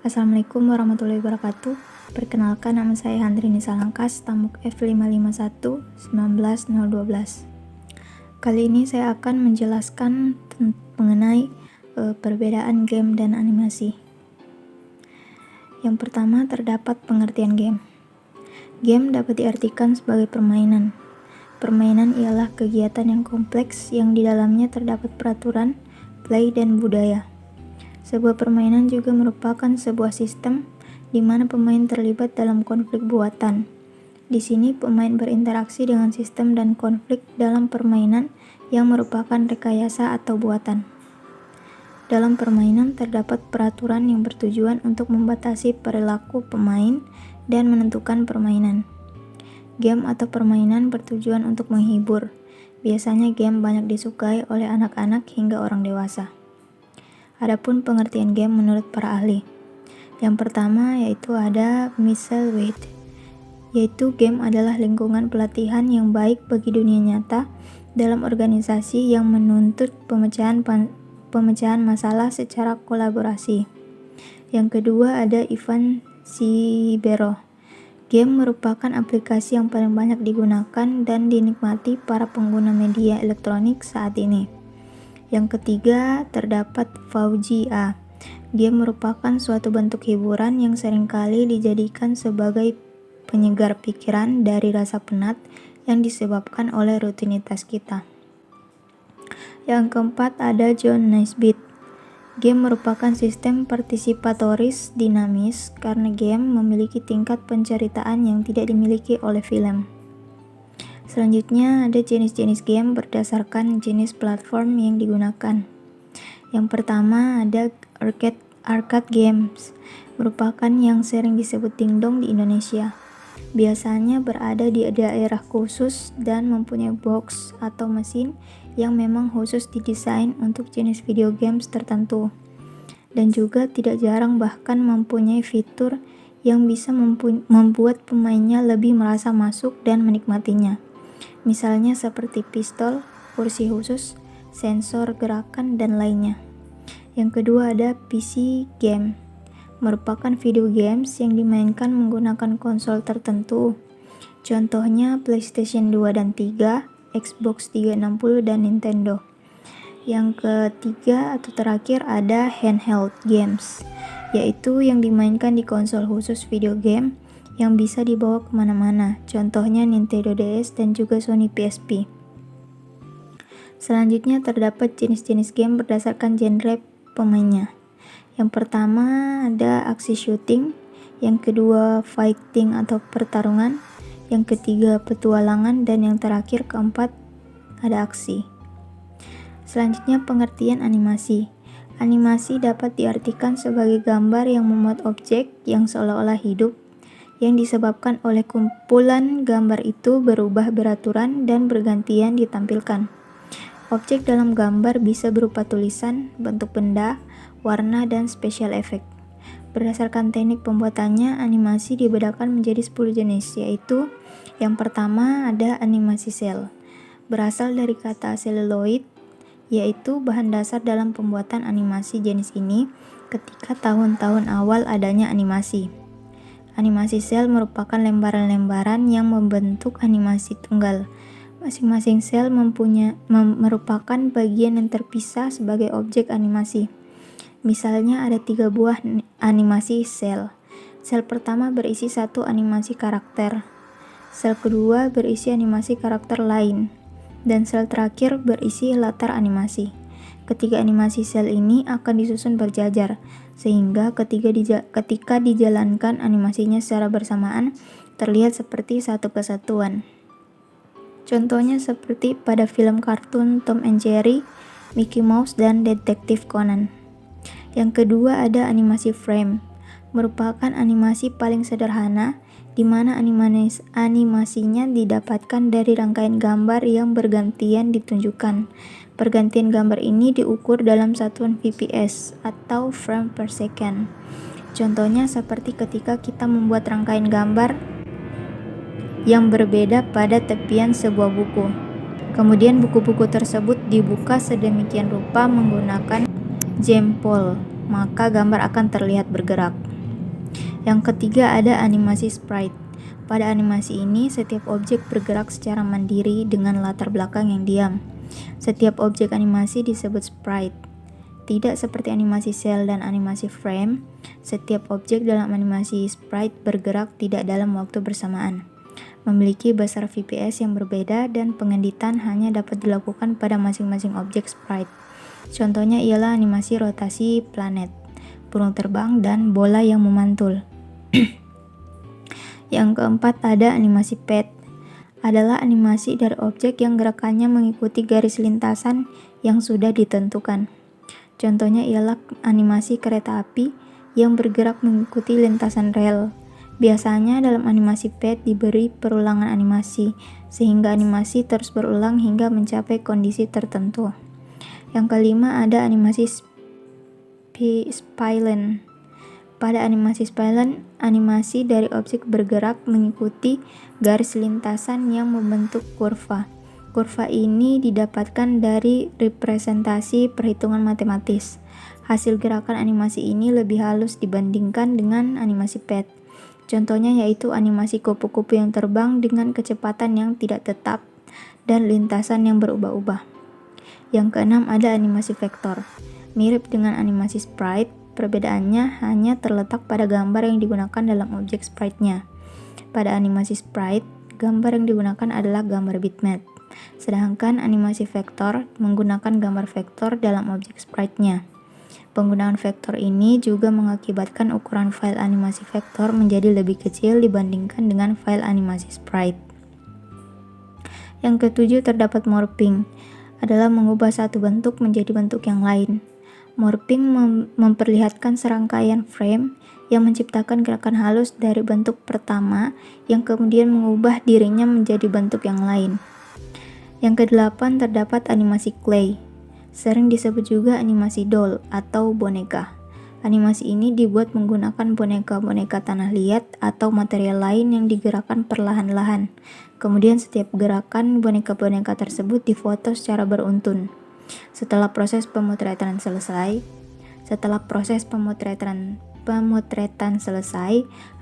Assalamualaikum warahmatullahi wabarakatuh. Perkenalkan, nama saya Handrini Salangkas, Tamuk F551 19012. Kali ini saya akan menjelaskan mengenai perbedaan game dan animasi. Yang pertama, terdapat pengertian game. Game dapat diartikan sebagai permainan. Permainan ialah kegiatan yang kompleks yang di dalamnya terdapat peraturan, play, dan budaya. Sebuah permainan juga merupakan sebuah sistem di mana pemain terlibat dalam konflik buatan. Di sini pemain berinteraksi dengan sistem dan konflik dalam permainan yang merupakan rekayasa atau buatan. Dalam permainan terdapat peraturan yang bertujuan untuk membatasi perilaku pemain dan menentukan permainan. Game atau permainan bertujuan untuk menghibur. Biasanya game banyak disukai oleh anak-anak hingga orang dewasa. Adapun pengertian game menurut para ahli. Yang pertama yaitu ada Michel White, yaitu game adalah lingkungan pelatihan yang baik bagi dunia nyata dalam organisasi yang menuntut pemecahan masalah secara kolaborasi. Yang kedua ada Ivan Sibero. Game merupakan aplikasi yang paling banyak digunakan dan dinikmati para pengguna media elektronik saat ini. Yang ketiga, terdapat VGA. Game merupakan suatu bentuk hiburan yang seringkali dijadikan sebagai penyegar pikiran dari rasa penat yang disebabkan oleh rutinitas kita. Yang keempat, ada John Naisbitt. Game merupakan sistem partisipatoris dinamis karena game memiliki tingkat penceritaan yang tidak dimiliki oleh film. Selanjutnya ada jenis-jenis game berdasarkan jenis platform yang digunakan. Yang pertama ada arcade games, merupakan yang sering disebut dingdong di Indonesia. Biasanya berada di daerah khusus dan mempunyai box atau mesin yang memang khusus didesain untuk jenis video games tertentu. Dan juga tidak jarang bahkan mempunyai fitur yang bisa membuat pemainnya lebih merasa masuk dan menikmatinya. Misalnya seperti pistol, kursi khusus, sensor gerakan, dan lainnya. Yang kedua ada PC game, merupakan video games yang dimainkan menggunakan konsol tertentu. Contohnya PlayStation 2 dan 3, Xbox 360, dan Nintendo. Yang ketiga atau terakhir ada handheld games, yaitu yang dimainkan di konsol khusus video game yang bisa dibawa kemana-mana, contohnya Nintendo DS dan juga Sony PSP. Selanjutnya terdapat jenis-jenis game berdasarkan genre pemainnya. Yang pertama ada aksi shooting, yang kedua fighting atau pertarungan, yang ketiga petualangan, dan yang terakhir keempat ada aksi. Selanjutnya pengertian animasi. Animasi dapat diartikan sebagai gambar yang memuat objek yang seolah-olah hidup, yang disebabkan oleh kumpulan gambar itu berubah beraturan dan bergantian ditampilkan. Objek dalam gambar bisa berupa tulisan, bentuk benda, warna, dan special effect. Berdasarkan teknik pembuatannya, animasi dibedakan menjadi 10 jenis, yaitu yang pertama ada animasi sel. Berasal dari kata celluloid, yaitu bahan dasar dalam pembuatan animasi jenis ini ketika tahun-tahun awal adanya animasi. Animasi sel merupakan lembaran-lembaran yang membentuk animasi tunggal. Masing-masing sel merupakan bagian yang terpisah sebagai objek animasi. Misalnya ada 3 buah animasi sel. Sel pertama berisi satu animasi karakter. Sel kedua berisi animasi karakter lain. Dan sel terakhir berisi latar animasi. Ketiga animasi sel ini akan disusun berjajar, sehingga ketika dijalankan animasinya secara bersamaan, terlihat seperti satu kesatuan. Contohnya seperti pada film kartun Tom and Jerry, Mickey Mouse, dan Detektif Conan. Yang kedua ada animasi frame, merupakan animasi paling sederhana, di mana animasinya didapatkan dari rangkaian gambar yang bergantian ditunjukkan. Pergantian gambar ini diukur dalam satuan fps atau frame per second. Contohnya seperti ketika kita membuat rangkaian gambar yang berbeda pada tepian sebuah buku. Kemudian buku-buku tersebut dibuka sedemikian rupa menggunakan jempol, maka gambar akan terlihat bergerak. Yang ketiga ada animasi sprite. Pada animasi ini, setiap objek bergerak secara mandiri dengan latar belakang yang diam. Setiap objek animasi disebut sprite. Tidak seperti animasi cel dan animasi frame, setiap objek dalam animasi sprite bergerak tidak dalam waktu bersamaan. Memiliki besar VPS yang berbeda dan pengeditan hanya dapat dilakukan pada masing-masing objek sprite. Contohnya ialah animasi rotasi planet, burung terbang, dan bola yang memantul. Yang keempat ada animasi pad. Adalah animasi dari objek yang gerakannya mengikuti garis lintasan yang sudah ditentukan. Contohnya ialah animasi kereta api yang bergerak mengikuti lintasan rel. Biasanya dalam animasi pad diberi perulangan animasi, sehingga animasi terus berulang hingga mencapai kondisi tertentu. Yang kelima ada animasi spline. Pada animasi spline, animasi dari objek bergerak mengikuti garis lintasan yang membentuk kurva. Kurva ini didapatkan dari representasi perhitungan matematis. Hasil gerakan animasi ini lebih halus dibandingkan dengan animasi pad. Contohnya yaitu animasi kupu-kupu yang terbang dengan kecepatan yang tidak tetap dan lintasan yang berubah-ubah. Yang keenam ada animasi vektor. Mirip dengan animasi sprite, perbedaannya hanya terletak pada gambar yang digunakan dalam objek sprite-nya. Pada animasi sprite, gambar yang digunakan adalah gambar bitmap. Sedangkan animasi vektor menggunakan gambar vektor dalam objek sprite-nya. Penggunaan vektor ini juga mengakibatkan ukuran file animasi vektor menjadi lebih kecil dibandingkan dengan file animasi sprite. Yang ketujuh terdapat morphing, adalah mengubah satu bentuk menjadi bentuk yang lain. Morphing memperlihatkan serangkaian frame yang menciptakan gerakan halus dari bentuk pertama yang kemudian mengubah dirinya menjadi bentuk yang lain. Yang kedelapan terdapat animasi clay. Sering disebut juga animasi doll atau boneka. Animasi ini dibuat menggunakan boneka-boneka tanah liat atau material lain yang digerakkan perlahan-lahan. Kemudian setiap gerakan boneka-boneka tersebut difoto secara beruntun. Setelah proses pemotretan selesai,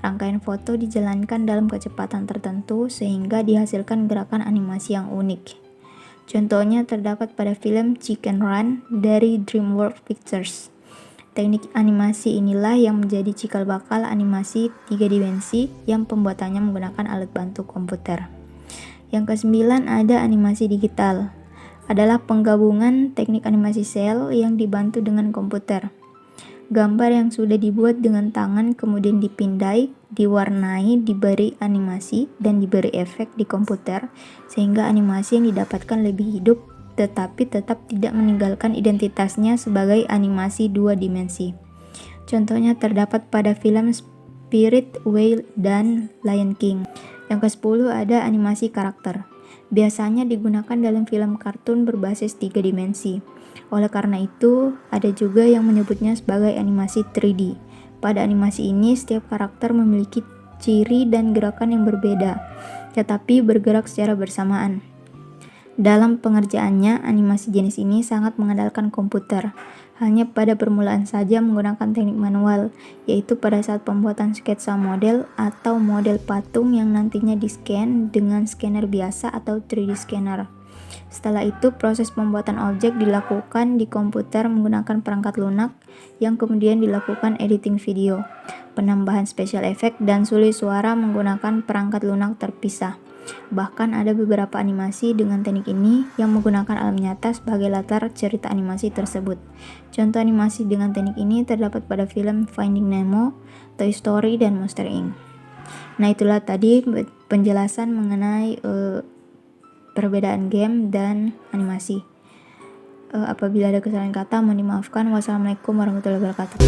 rangkaian foto dijalankan dalam kecepatan tertentu sehingga dihasilkan gerakan animasi yang unik. Contohnya terdapat pada film Chicken Run dari DreamWorks Pictures. Teknik animasi inilah yang menjadi cikal bakal animasi 3 dimensi yang pembuatannya menggunakan alat bantu komputer. Yang kesembilan ada animasi digital. Adalah penggabungan teknik animasi sel yang dibantu dengan komputer. Gambar yang sudah dibuat dengan tangan kemudian dipindai, diwarnai, diberi animasi, dan diberi efek di komputer sehingga animasi yang didapatkan lebih hidup tetapi tetap tidak meninggalkan identitasnya sebagai animasi 2 dimensi. Contohnya terdapat pada film Spirit Whale dan Lion King. Yang ke-10 ada animasi karakter. Biasanya digunakan dalam film kartun berbasis 3 dimensi. Oleh karena itu, ada juga yang menyebutnya sebagai animasi 3D. Pada animasi ini, setiap karakter memiliki ciri dan gerakan yang berbeda, tetapi bergerak secara bersamaan. Dalam pengerjaannya, animasi jenis ini sangat mengandalkan komputer. Hanya pada permulaan saja menggunakan teknik manual, yaitu pada saat pembuatan sketsa model atau model patung yang nantinya di-scan dengan scanner biasa atau 3D scanner. Setelah itu, proses pembuatan objek dilakukan di komputer menggunakan perangkat lunak yang kemudian dilakukan editing video, penambahan special effect, dan sulit suara menggunakan perangkat lunak terpisah. Bahkan ada beberapa animasi dengan teknik ini yang menggunakan alam nyata sebagai latar cerita animasi tersebut. Contoh animasi dengan teknik ini terdapat pada film Finding Nemo, Toy Story, dan Monster Inc. Nah, itulah tadi penjelasan mengenai perbedaan game dan animasi. Apabila ada kesalahan kata mohon dimaafkan. Wassalamualaikum warahmatullahi wabarakatuh.